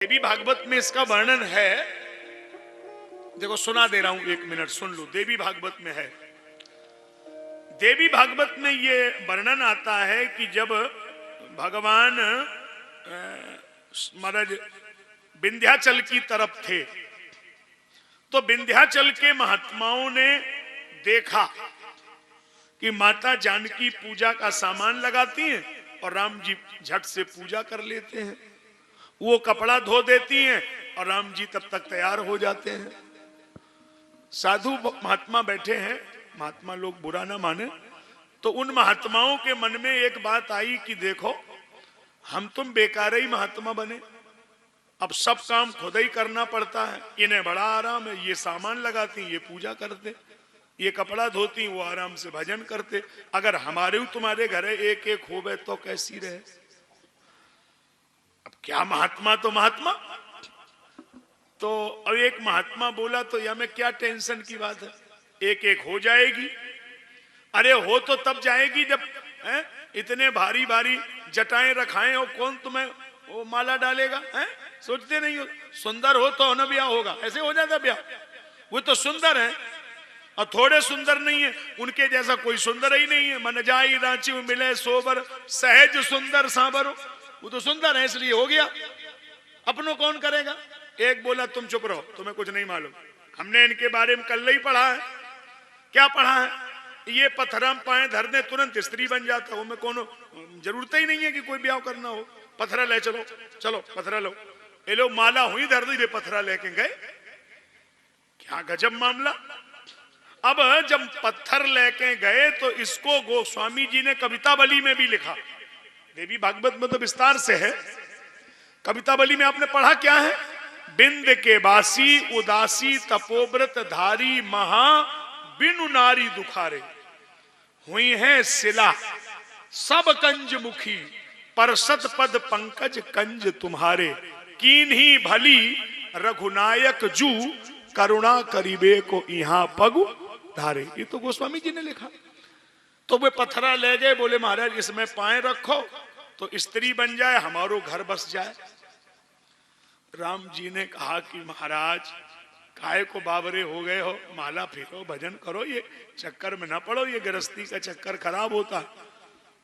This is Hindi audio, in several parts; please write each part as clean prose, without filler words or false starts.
देवी भागवत में इसका वर्णन है। देखो सुना दे रहा हूं, 1 मिनट सुन लो। देवी भागवत में है, देवी भागवत में ये वर्णन आता है कि जब भगवान महाराज विंध्याचल की तरफ थे तो विंध्याचल के महात्माओं ने देखा कि माता जानकी पूजा का सामान लगाती हैं और राम जी झट से पूजा कर लेते हैं। वो कपड़ा धो देती हैं और राम जी तब तक तैयार हो जाते हैं। साधु महात्मा बैठे हैं, महात्मा लोग बुरा ना माने, तो उन महात्माओं के मन में एक बात आई कि देखो हम तुम बेकार ही महात्मा बने, अब सब काम खुद ही करना पड़ता है। इन्हें बड़ा आराम है, ये सामान लगाती, ये पूजा करते, ये कपड़ा धोती, वो आराम से भजन करते। अगर हमारे तुम्हारे घर एक एक हो गए तो कैसी रहे। अब क्या महात्मा तो महात्मा। तो अब एक महात्मा बोला तो या में क्या टेंशन की बात है, एक एक हो जाएगी। अरे हो तो तब जाएगी जब इतने भारी भारी जटाएं रखाएं और कौन तुम्हें वो माला डालेगा। सोचते नहीं हो, सुंदर हो तो न ब्याह होगा, ऐसे हो जाता ब्याह। वो तो सुंदर है और थोड़े सुंदर नहीं है, उनके जैसा कोई सुंदर ही नहीं है। मन जाई रांची मिले सोबर, सहज सुंदर सांबर। वो तो सुंदर है इसलिए हो गया, अपनों कौन करेगा। एक बोला तुम चुप रहो, तुम्हें कुछ नहीं मालूम, हमने इनके बारे में कल ही पढ़ा है। क्या पढ़ा है? ये पत्थराम पाए धर दे तुरंत स्त्री बन जाता है, उनमें कोनो जरूरत ही नहीं है कि कोई ब्याह करना हो। पत्थरा ले चलो, चलो पत्थरा लो, ये लोग माला हुई धर दी, पत्थरा लेके गए। क्या गजब मामला। अब जब पत्थर लेके गए तो इसको गोस्वामी जी ने कवितावली में भी लिखा। देवी भागवत में तो विस्तार से है, कवितावली में आपने पढ़ा क्या है? बिंद के बासी उदासी तपोव्रत धारी महा बिनु नारी दुखारे, हुई है सिला सब कंज मुखी, पर सत पद पंकज कंज तुम्हारे, कीन्ही भली रघुनायक जू, करुणा करीबे को यहाँ पगु धारे। ये तो गोस्वामी जी ने लिखा। तो वे पत्थरा ले गए, बोले महाराज इसमें पाए रखो तो स्त्री बन जाए, हमारो घर बस जाए। राम जी ने कहा कि महाराज काय को बाबरे हो गए हो, माला फेरो भजन करो, ये चक्कर में ना पड़ो, ये गृहस्थी का चक्कर खराब होता।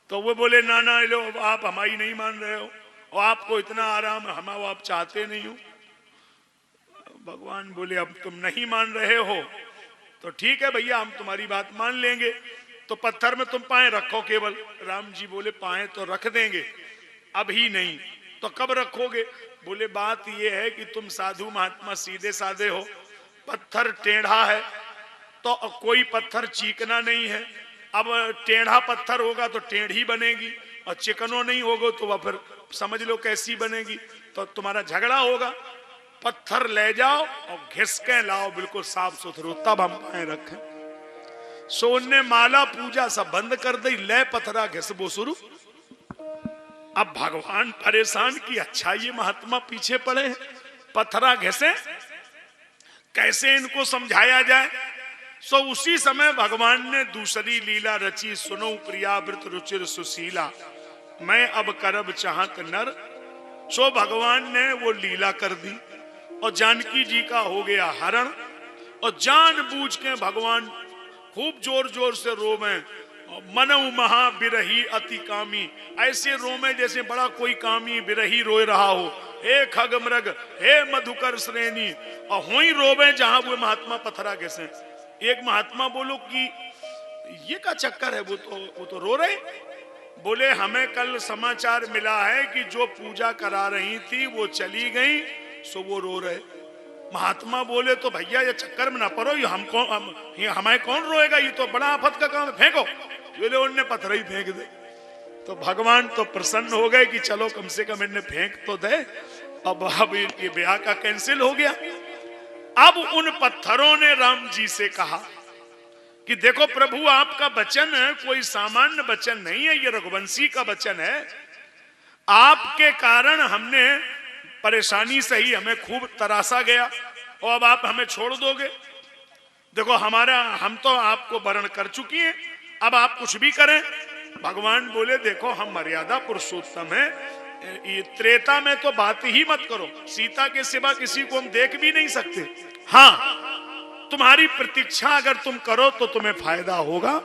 तो वो बोले ना ना लो, आप हमारी नहीं मान रहे हो और आपको इतना आराम हम आप चाहते नहीं हो। भगवान बोले अब तुम नहीं मान रहे हो तो ठीक है भैया, हम तुम्हारी बात मान लेंगे, तो पत्थर में तुम पाए रखो केवल। राम जी बोले पाए तो रख देंगे, अभी नहीं। तो कब रखोगे? बोले बात यह है कि तुम साधु महात्मा सीधे साधे हो, पत्थर टेढ़ा है तो कोई पत्थर चीकना नहीं है। अब टेढ़ा पत्थर होगा तो टेढ़ी बनेगी और चिकनो नहीं होगा तो वह फिर समझ लो कैसी बनेगी, तो तुम्हारा झगड़ा होगा। पत्थर ले जाओ और घिस के लाओ बिल्कुल साफ सुथरे, तब हम पाए रखें। सो उनने माला पूजा सब बंद कर दी, ले पत्थरा घिसबो शुरू। अब भगवान परेशान कि अच्छा ये महात्मा पीछे पड़े हैं, पत्थरा घिसे, कैसे इनको समझाया जाए। सो उसी समय भगवान ने दूसरी लीला रची, सुनो प्रियाव्रत रुचिर सुशीला, मैं अब करब चाहत नर। सो भगवान ने वो लीला कर दी और जानकी जी का हो गया हरण। और जानबूझ के भगवान खूब जोर जोर से रोवे, मनऊ महा बिरही अति कामी, ऐसे रोमे जैसे बड़ा कोई कामी बिरही रोए रहा हो। हे खग मृग, हे मधुकर श्रेणी, और हुई रोवे जहां वो महात्मा पत्थरा कैसे। एक महात्मा बोलो कि ये का चक्कर है, वो तो रो रहे। बोले हमें कल समाचार मिला है कि जो पूजा करा रही थी वो चली गई, सो वो रो रहे। महात्मा बोले तो भैया ये चक्कर में ना पड़ो, ये हमें कौन रोएगा, ये तो बड़ा आफत का काम है, फेंको। बोले उनने पत्थर ही फेंक दे। तो भगवान तो प्रसन्न हो गए कि चलो कम से कम इन्हें फेंक तो दे। अब ये ब्याह का कैंसिल हो गया। अब उन पत्थरों ने राम जी से कहा कि देखो प्रभु आपका वचन है, कोई सामान्य वचन नहीं है, ये रघुवंशी का वचन है। आपके कारण हमने परेशानी सही, हमें खूब तरासा गया और अब आप हमें छोड़ दोगे। देखो हम तो आपको वरण कर चुकी हैं, अब आप कुछ भी करें। भगवान बोले देखो हम मर्यादा पुरुषोत्तम हैं, ये त्रेता में तो बात ही मत करो, सीता के सिवा किसी को हम देख भी नहीं सकते। हाँ, तुम्हारी प्रतीक्षा अगर तुम करो तो तुम्हें फायदा होगा।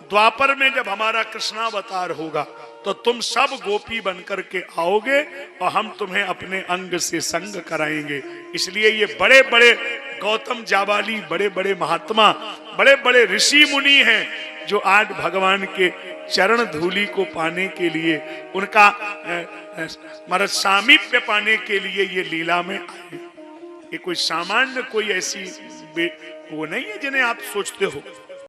द्वापर में जब हमारा कृष्णावतार होगा तो तुम सब गोपी बनकर के आओगे और हम तुम्हें अपने अंग से संग कराएंगे। इसलिए ये बड़े बड़े गौतम जाबाली, बड़े बड़े महात्मा, बड़े बड़े ऋषि मुनि हैं जो आज भगवान के चरण धूलि को पाने के लिए, उनका मतलब सामीप्य पाने के लिए ये लीला में आए। ये कोई सामान्य, कोई ऐसी वो नहीं है जिन्हें आप सोचते हो।